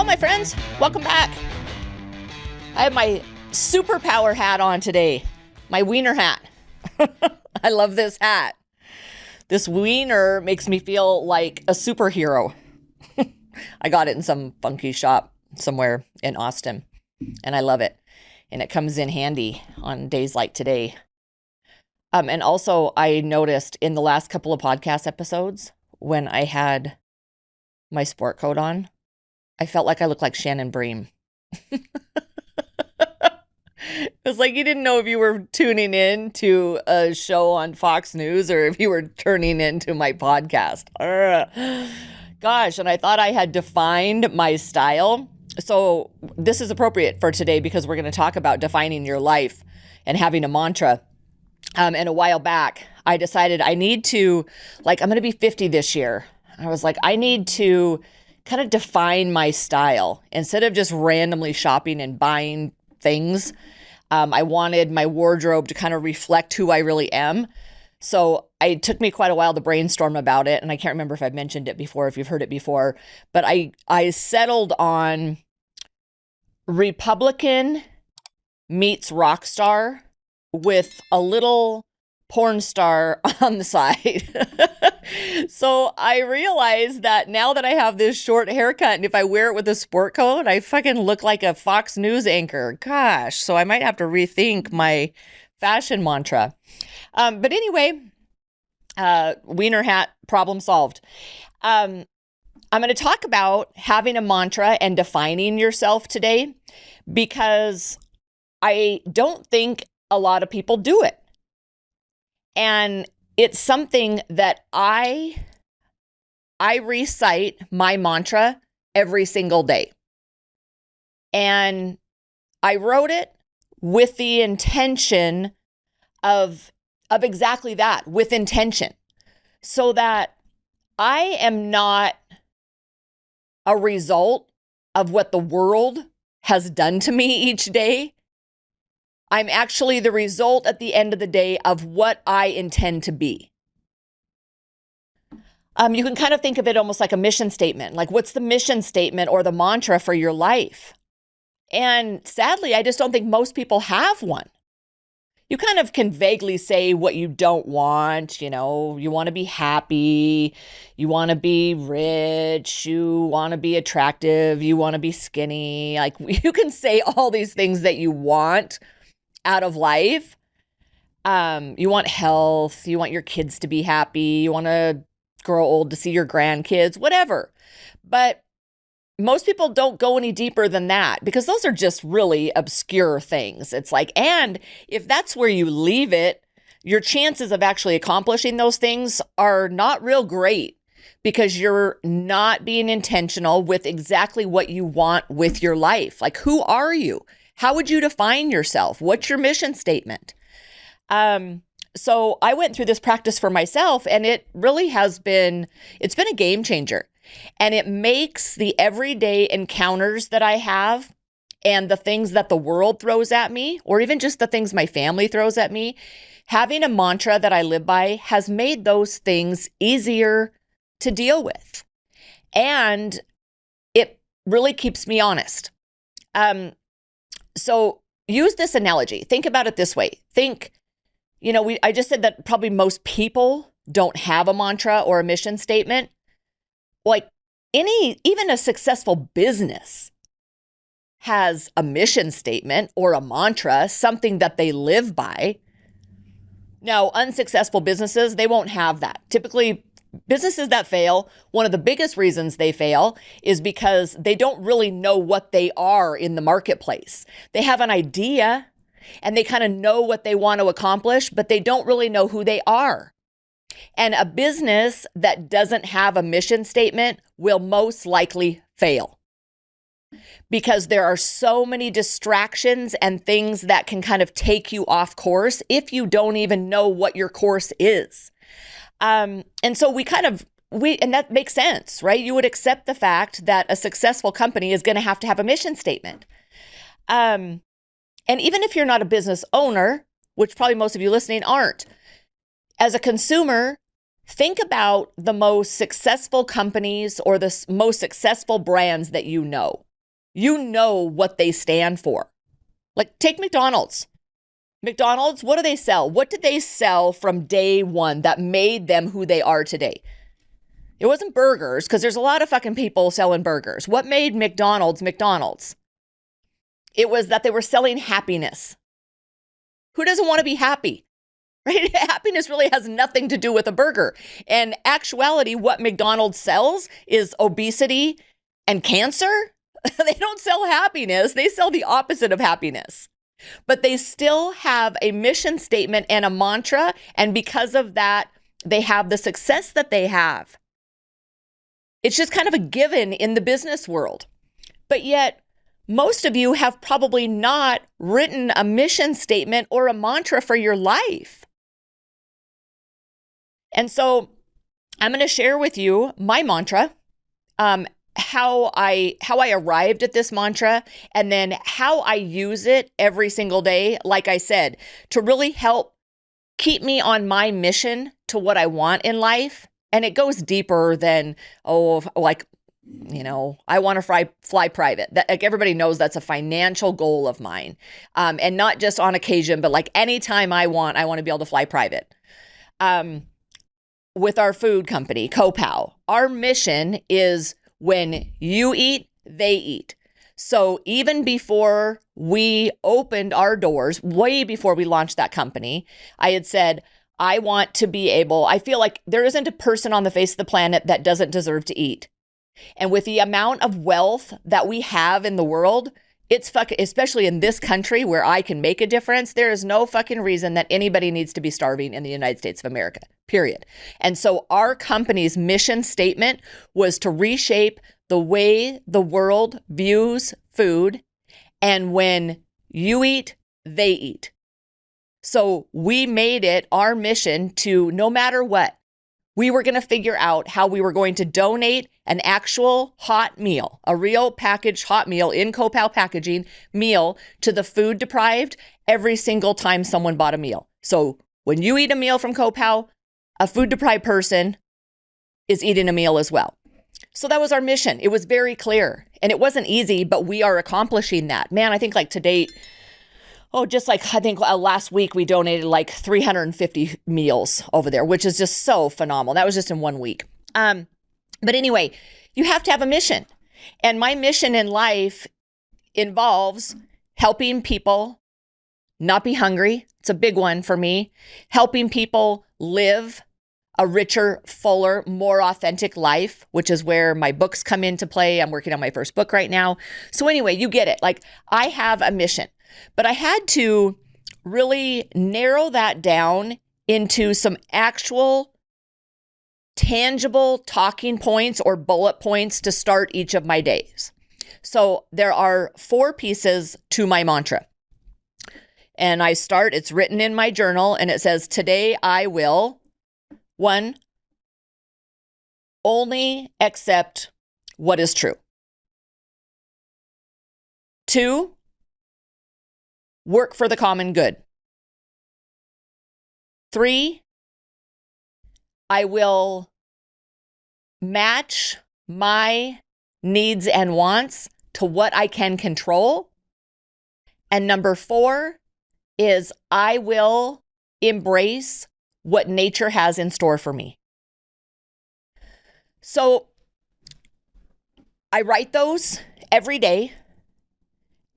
Hello, my friends. Welcome back. I have my superpower hat on today. My wiener hat. I love this hat. This wiener makes me feel like a superhero. I got it in some funky shop somewhere in Austin, and I love it. And it comes in handy on days like today. And also, I noticed in the last couple of podcast episodes, when I had my sport coat on, I felt like I looked like Shannon Bream. It was like you didn't know if you were tuning in to a show on Fox News or if you were turning into my podcast. Gosh, and I thought I had defined my style. So this is appropriate for today because we're going to talk about defining your life and having a mantra. And a while back, I decided I need to, I'm going to be 50 this year. I was like, I need to kind of define my style instead of just randomly shopping and buying things. I wanted my wardrobe to kind of reflect who I really am. So it took me quite a while to brainstorm about it. And I can't remember if I've mentioned it before, if you've heard it before, but I settled on Republican meets rock star with a little porn star on the side. So I realized that now that I have this short haircut, and if I wear it with a sport coat, I fucking look like a Fox News anchor. Gosh, so I might have to rethink my fashion mantra. But anyway, wiener hat problem solved. I'm going to talk about having a mantra and defining yourself today because I don't think a lot of people do it. And it's something that I recite my mantra every single day. And I wrote it with the intention of exactly that, with intention, so that I am not a result of what the world has done to me each day. I'm actually the result at the end of the day of what I intend to be. You can kind of think of it almost like a mission statement. Like, what's the mission statement or the mantra for your life? And sadly, I just don't think most people have one. You kind of can vaguely say what you don't want. You know, you want to be happy. You want to be rich. You want to be attractive. You want to be skinny. Like, you can say all these things that you want out of life. You want health, you want your kids to be happy, you want to grow old to see your grandkids, whatever. But most people don't go any deeper than that because those are just really obscure things. It's like, and if that's where you leave it, your chances of actually accomplishing those things are not real great because you're not being intentional with exactly what you want with your life. Like, who are you? How would you define yourself? What's your mission statement? So I went through this practice for myself, and it really it's been a game changer. And it makes the everyday encounters that I have and the things that the world throws at me, or even just the things my family throws at me, having a mantra that I live by has made those things easier to deal with. And it really keeps me honest. So use this analogy. Think about it this way. I just said that probably most people don't have a mantra or a mission statement. Like even a successful business has a mission statement or a mantra, something that they live by. Now, unsuccessful businesses, they won't have that. Typically, businesses that fail, one of the biggest reasons they fail is because they don't really know what they are in the marketplace. They have an idea and they kind of know what they want to accomplish, but they don't really know who they are. And a business that doesn't have a mission statement will most likely fail because there are so many distractions and things that can kind of take you off course if you don't even know what your course is. And so and that makes sense, right? You would accept the fact that a successful company is going to have a mission statement. And even if you're not a business owner, which probably most of you listening aren't, as a consumer, think about the most successful companies or the most successful brands that you know. You know what they stand for. Like, take McDonald's. McDonald's, what do they sell? What did they sell from day one that made them who they are today? It wasn't burgers, because there's a lot of fucking people selling burgers. What made McDonald's McDonald's? It was that they were selling happiness. Who doesn't want to be happy? Right? Happiness really has nothing to do with a burger. In actuality, what McDonald's sells is obesity and cancer. They don't sell happiness. They sell the opposite of happiness. But they still have a mission statement and a mantra. And because of that, they have the success that they have. It's just kind of a given in the business world. But yet, most of you have probably not written a mission statement or a mantra for your life. And so I'm going to share with you my mantra, how I arrived at this mantra, and then how I use it every single day, like I said, to really help keep me on my mission to what I want in life. And it goes deeper than, I want to fly private. That, like, everybody knows that's a financial goal of mine. And not just on occasion, but like anytime I want to be able to fly private. With our food company, Copow, our mission is when you eat, they eat. So even before we opened our doors, way before we launched that company, I had said, I feel like there isn't a person on the face of the planet that doesn't deserve to eat. And with the amount of wealth that we have in the world, especially in this country where I can make a difference, there is no fucking reason that anybody needs to be starving in the United States of America, period. And so our company's mission statement was to reshape the way the world views food. And when you eat, they eat. So we made it our mission to, no matter what, we were going to figure out how we were going to donate an actual hot meal, a real packaged hot meal in Copow packaging meal to the food deprived every single time someone bought a meal. So when you eat a meal from Copow, a food deprived person is eating a meal as well. So that was our mission. It was very clear, and it wasn't easy, but we are accomplishing that. Man, I think like to date, last week we donated like 350 meals over there, which is just so phenomenal. That was just in 1 week. But anyway, you have to have a mission. And my mission in life involves helping people not be hungry. It's a big one for me. Helping people live a richer, fuller, more authentic life, which is where my books come into play. I'm working on my first book right now. So anyway, you get it. Like, I have a mission. But I had to really narrow that down into some actual tangible talking points or bullet points to start each of my days. So there are 4 pieces to my mantra. And it's written in my journal, and it says, today I will, 1, only accept what is true. 2, work for the common good. 3, I will match my needs and wants to what I can control. And number 4 is I will embrace what nature has in store for me. So I write those every day.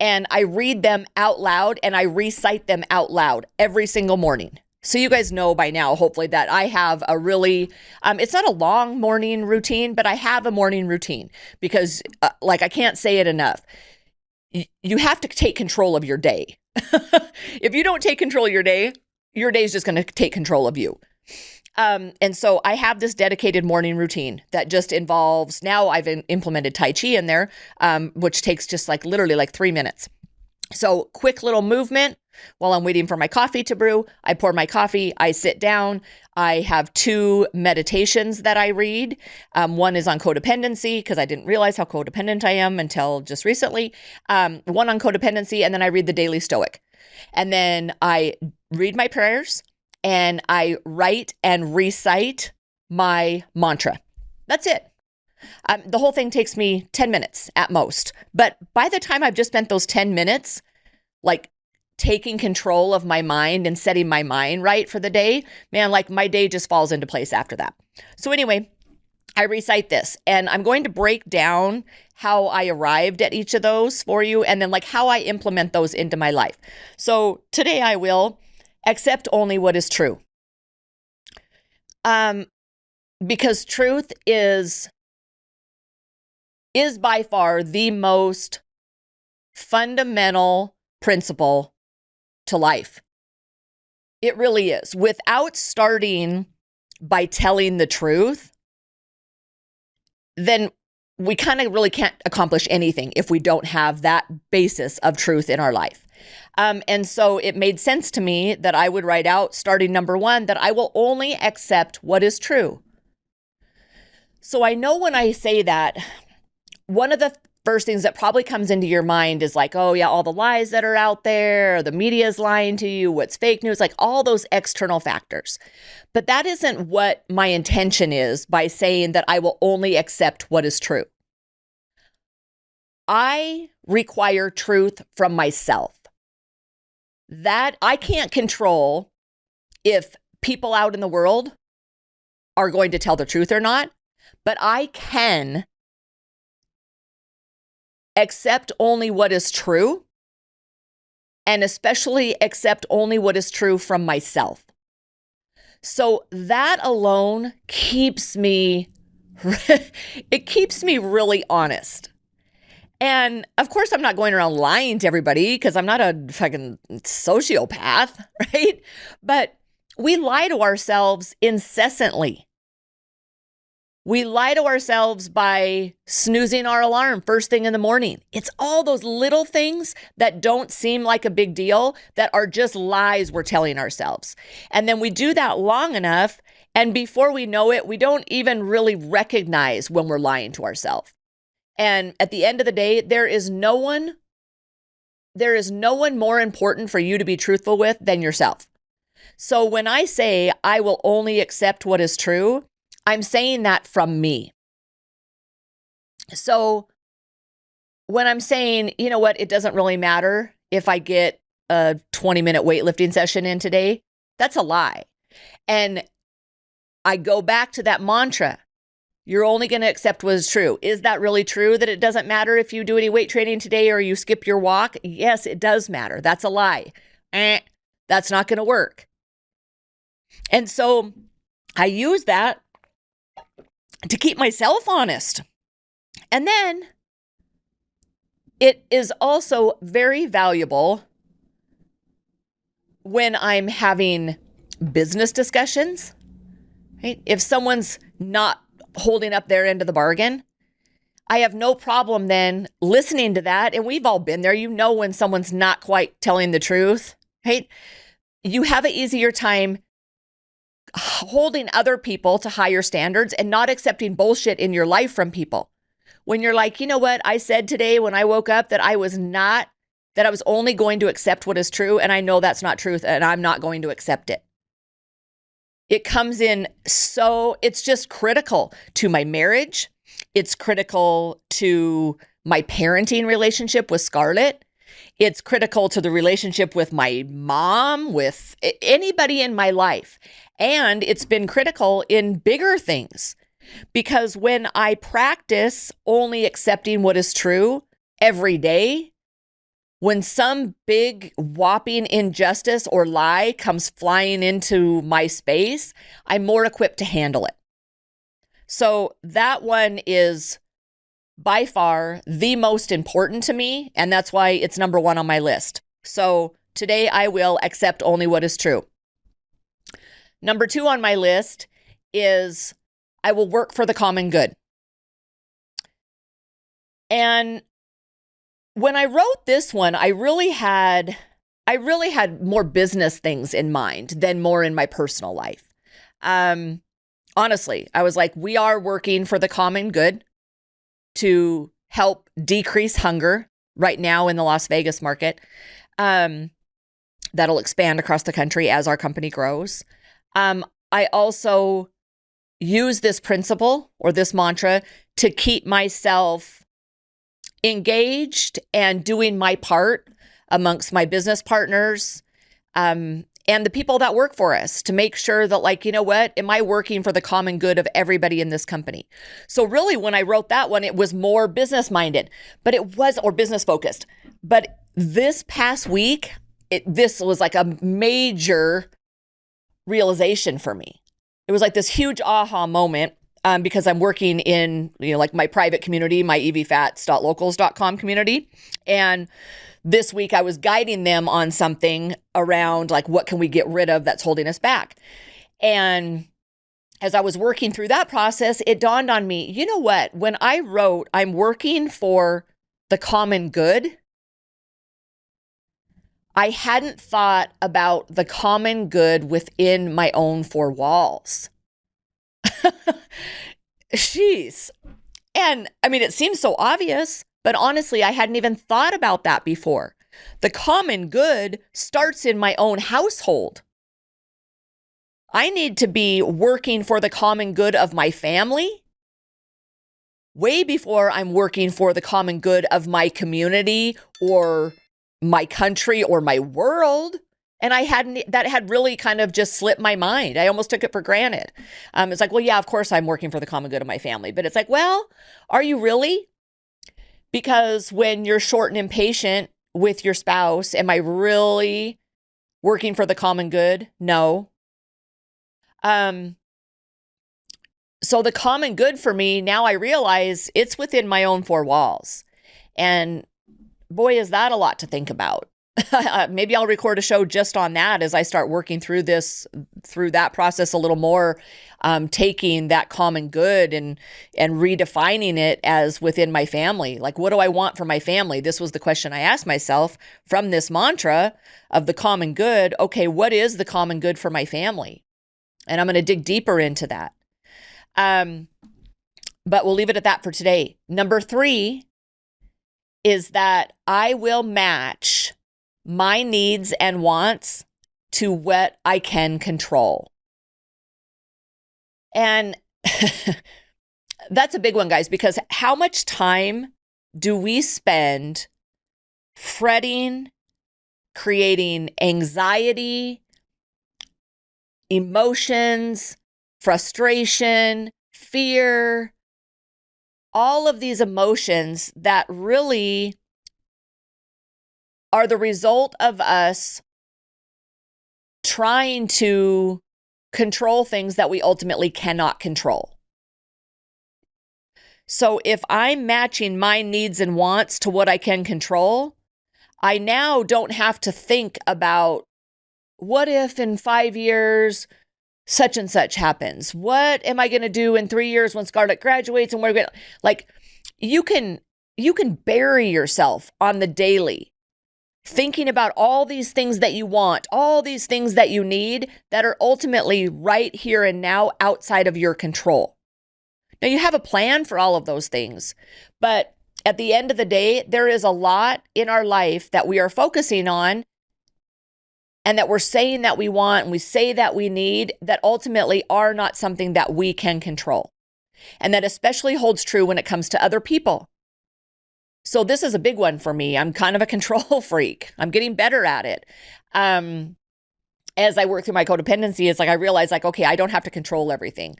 And I read them out loud, and I recite them out loud every single morning. So you guys know by now, hopefully, that I have a really, it's not a long morning routine, but I have a morning routine because I can't say it enough. You have to take control of your day. If you don't take control of your day is just going to take control of you. And so I have this dedicated morning routine that just involves, now I've implemented Tai Chi in there, which takes just literally 3 minutes. So quick little movement while I'm waiting for my coffee to brew. I pour my coffee, I sit down. I have 2 meditations that I read. One is on codependency, because I didn't realize how codependent I am until just recently. One on codependency, and then I read the Daily Stoic. And then I read my prayers, and I write and recite my mantra. That's it. The whole thing takes me 10 minutes at most. But by the time I've just spent those 10 minutes, like taking control of my mind and setting my mind right for the day, man, like my day just falls into place after that. So anyway, I recite this, and I'm going to break down how I arrived at each of those for you, and then like how I implement those into my life. So today I will accept only what is true. Because truth is by far the most fundamental principle to life. It really is. Without starting by telling the truth, then we kind of really can't accomplish anything if we don't have that basis of truth in our life. And so it made sense to me that I would write out, starting number 1, that I will only accept what is true. So I know when I say that, one of the first things that probably comes into your mind is like, oh yeah, all the lies that are out there, the media is lying to you, what's fake news, like all those external factors. But that isn't what my intention is by saying that I will only accept what is true. I require truth from myself. That I can't control if people out in the world are going to tell the truth or not, but I can accept only what is true, and especially accept only what is true from myself. So that alone keeps me, it keeps me really honest. And of course, I'm not going around lying to everybody because I'm not a fucking sociopath, right? But we lie to ourselves incessantly. We lie to ourselves by snoozing our alarm first thing in the morning. It's all those little things that don't seem like a big deal that are just lies we're telling ourselves. And then we do that long enough, and before we know it, we don't even really recognize when we're lying to ourselves. And at the end of the day, there is no one more important for you to be truthful with than yourself. So when I say I will only accept what is true, I'm saying that from me. So when I'm saying, you know what, it doesn't really matter if I get a 20-minute weightlifting session in today, that's a lie. And I go back to that mantra, you're only going to accept what is true. Is that really true that it doesn't matter if you do any weight training today or you skip your walk? Yes, it does matter. That's a lie. That's not going to work. And so I use that to keep myself honest. And then it is also very valuable when I'm having business discussions, right? If someone's not holding up their end of the bargain, I have no problem then listening to that. And we've all been there. You know when someone's not quite telling the truth, right? You have an easier time holding other people to higher standards and not accepting bullshit in your life from people. When you're like, you know what, I said today when I woke up that I was only going to accept what is true, and I know that's not truth, and I'm not going to accept it. It comes in it's just critical to my marriage. It's critical to my parenting relationship with Scarlett. It's critical to the relationship with my mom, with anybody in my life. And it's been critical in bigger things, because when I practice only accepting what is true every day, when some big whopping injustice or lie comes flying into my space, I'm more equipped to handle it. So that one is by far the most important to me, and that's why it's number 1 on my list. So today I will accept only what is true. Number 2 on my list is I will work for the common good. And when I wrote this one, I really had more business things in mind than more in my personal life. Honestly, I was like, we are working for the common good to help decrease hunger right now in the Las Vegas market. That'll expand across the country as our company grows. I also use this principle or this mantra to keep myself engaged and doing my part amongst my business partners, and the people that work for us to make sure that, like, you know what, am I working for the common good of everybody in this company? So really, when I wrote that one, it was more business minded, or business focused. But this past week, this was like a major realization for me. It was like this huge aha moment, because I'm working in, like my private community, my eviefats.locals.com community. And this week I was guiding them on something around like, what can we get rid of that's holding us back? And as I was working through that process, it dawned on me, you know what? When I wrote, I'm working for the common good, I hadn't thought about the common good within my own four walls. Jeez. And I mean, it seems so obvious, but honestly, I hadn't even thought about that before. The common good starts in my own household. I need to be working for the common good of my family way before I'm working for the common good of my community or my country or my world. And that had really kind of just slipped my mind. I almost took it for granted. It's like, well, yeah, of course I'm working for the common good of my family. But it's like, well, are you really? Because when you're short and impatient with your spouse, am I really working for the common good? No. So the common good for me, now I realize it's within my own four walls. And boy, is that a lot to think about. Maybe I'll record a show just on that as I start working through that process a little more, taking that common good and redefining it as within my family. Like, what do I want for my family? This was the question I asked myself from this mantra of the common good. Okay, what is the common good for my family? And I'm going to dig deeper into that. But we'll leave it at that for today. Number 3 is that I will match my needs and wants to what I can control. And that's a big one, guys, because how much time do we spend fretting, creating anxiety, emotions, frustration, fear, all of these emotions that really are the result of us trying to control things that we ultimately cannot control. So if I'm matching my needs and wants to what I can control, I now don't have to think about what if in 5 years such and such happens? What am I going to do in 3 years when Scarlett graduates? And we're going to, like, you can bury yourself on the daily thinking about all these things that you want, all these things that you need that are ultimately right here and now outside of your control. Now, you have a plan for all of those things, but at the end of the day, there is a lot in our life that we are focusing on and that we're saying that we want and we say that we need that ultimately are not something that we can control. And that especially holds true when it comes to other people. So this is a big one for me. I'm kind of a control freak. I'm getting better at it. As I work through my codependency, it's like I realize, like, okay, I don't have to control everything.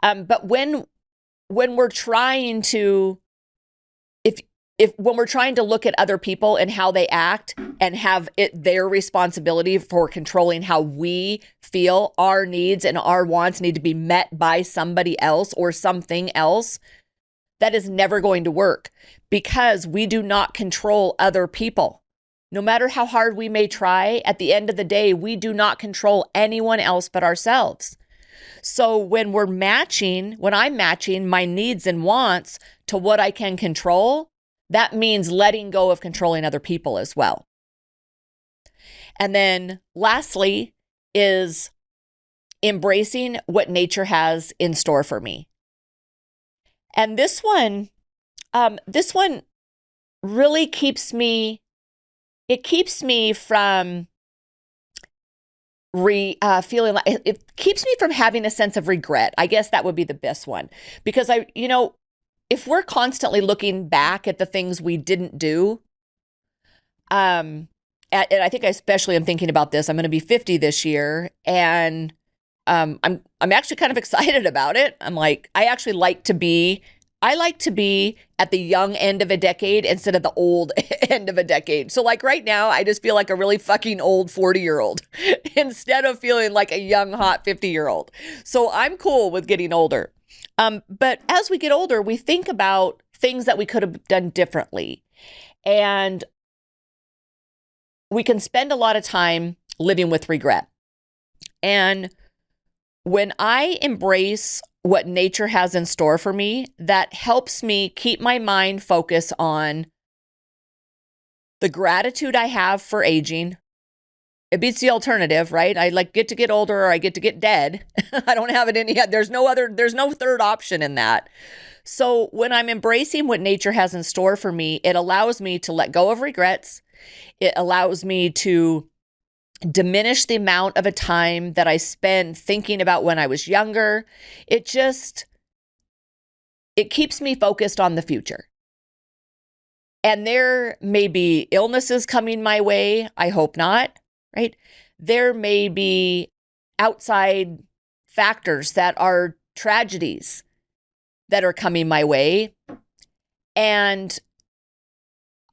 But when we're trying to, when we're trying to look at other people and how they act and have it their responsibility for controlling how we feel, our needs and our wants need to be met by somebody else or something else, that is never going to work because we do not control other people. No matter how hard we may try, at the end of the day, we do not control anyone else but ourselves. So when I'm matching my needs and wants to what I can control, that means letting go of controlling other people as well. And then lastly is embracing what nature has in store for me. And this one really keeps me from feeling like it keeps me from having a sense of regret. I guess that would be the best one, because if we're constantly looking back at the things we didn't do, and I think I especially am thinking about this. I'm going to be 50 this year, and I'm actually kind of excited about it. I like to be at the young end of a decade instead of the old end of a decade. So like right now, I just feel like a really fucking old 40-year-old instead of feeling like a young, hot 50-year-old. So I'm cool with getting older. But as we get older, we think about things that we could have done differently. And we can spend a lot of time living with regret. And when I embrace what nature has in store for me, that helps me keep my mind focused on the gratitude I have for aging. It beats the alternative, right? I get to get older or I get to get dead. I don't have it in yet. There's no third option in that. So when I'm embracing what nature has in store for me, it allows me to let go of regrets. It allows me to diminish the amount of a time that I spend thinking about when I was younger. It keeps me focused on the future. And there may be illnesses coming my way. I hope not, right? There may be outside factors that are tragedies that are coming my way. And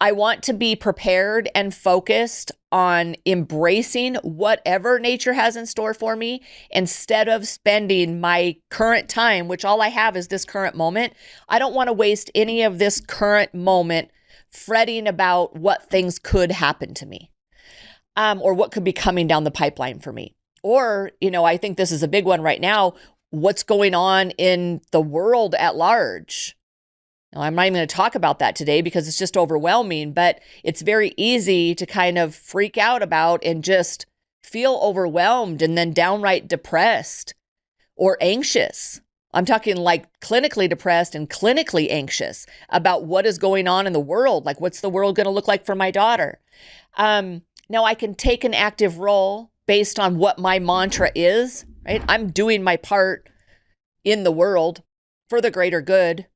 I want to be prepared and focused on embracing whatever nature has in store for me instead of spending my current time, which all I have is this current moment. I don't want to waste any of this current moment fretting about what things could happen to me, or what could be coming down the pipeline for me. Or, I think this is a big one right now, what's going on in the world at large. Now, I'm not even going to talk about that today because it's just overwhelming, but it's very easy to kind of freak out about and just feel overwhelmed and then downright depressed or anxious. I'm talking like clinically depressed and clinically anxious about what is going on in the world. Like, what's the world going to look like for my daughter? Now, I can take an active role based on what my mantra is, right? I'm doing my part in the world for the greater good.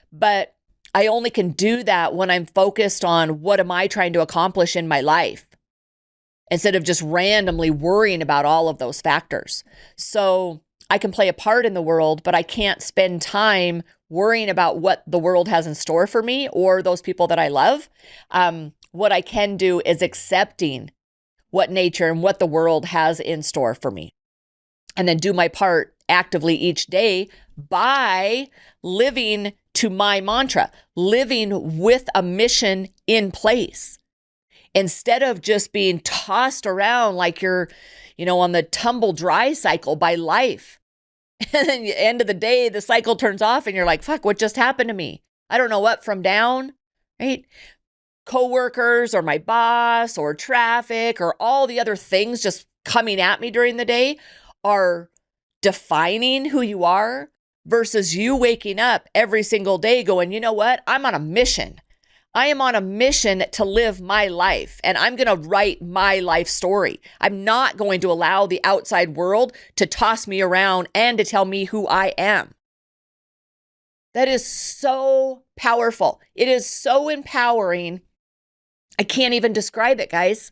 But I only can do that when I'm focused on what am I trying to accomplish in my life instead of just randomly worrying about all of those factors. So I can play a part in the world, but I can't spend time worrying about what the world has in store for me or those people that I love. What I can do is accepting what nature and what the world has in store for me, and then do my part actively each day by living to my mantra, living with a mission in place instead of just being tossed around like you're, on the tumble dry cycle by life. And then at the end of the day, the cycle turns off and you're like, fuck, what just happened to me? I don't know up from down, right? Coworkers or my boss or traffic or all the other things just coming at me during the day are defining who you are versus you waking up every single day going, you know what? I'm on a mission. I am on a mission to live my life, and I'm going to write my life story. I'm not going to allow the outside world to toss me around and to tell me who I am. That is so powerful. It is so empowering. I can't even describe it, guys.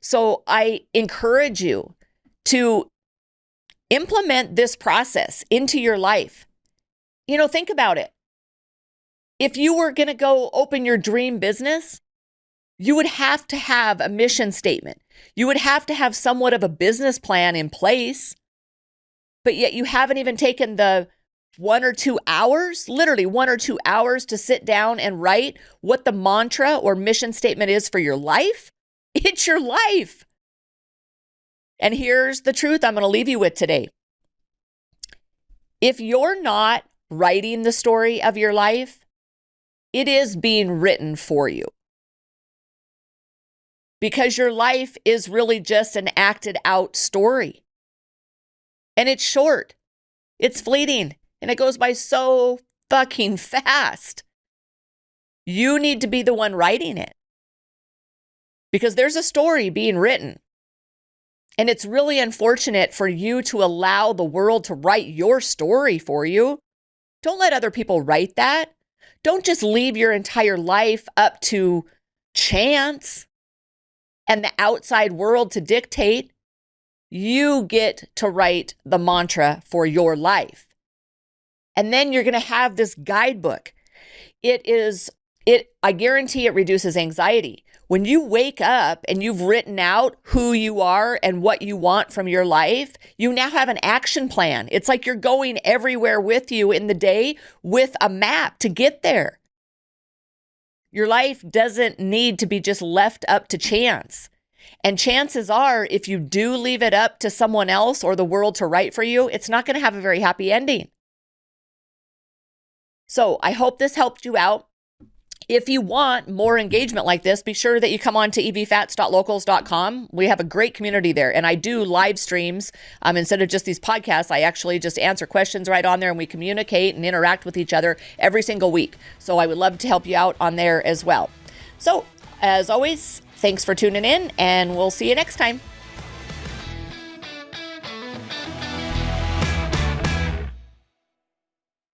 So I encourage you to implement this process into your life. Think about it. If you were going to go open your dream business, you would have to have a mission statement. You would have to have somewhat of a business plan in place, but yet you haven't even taken the 1 or 2 hours, literally 1 or 2 hours to sit down and write what the mantra or mission statement is for your life. It's your life. And here's the truth I'm going to leave you with today. If you're not writing the story of your life, it is being written for you. Because your life is really just an acted out story. And it's short. It's fleeting. And it goes by so fucking fast. You need to be the one writing it. Because there's a story being written. And it's really unfortunate for you to allow the world to write your story for you. Don't let other people write that. Don't just leave your entire life up to chance and the outside world to dictate. You get to write the mantra for your life. And then you're going to have this guidebook. I guarantee it reduces anxiety. When you wake up and you've written out who you are and what you want from your life, you now have an action plan. It's like you're going everywhere with you in the day with a map to get there. Your life doesn't need to be just left up to chance. And chances are, if you do leave it up to someone else or the world to write for you, it's not going to have a very happy ending. So I hope this helped you out. If you want more engagement like this, be sure that you come on to eviefats.locals.com. We have a great community there, and I do live streams. Instead of just these podcasts, I actually just answer questions right on there, and we communicate and interact with each other every single week. So I would love to help you out on there as well. So as always, thanks for tuning in, and we'll see you next time.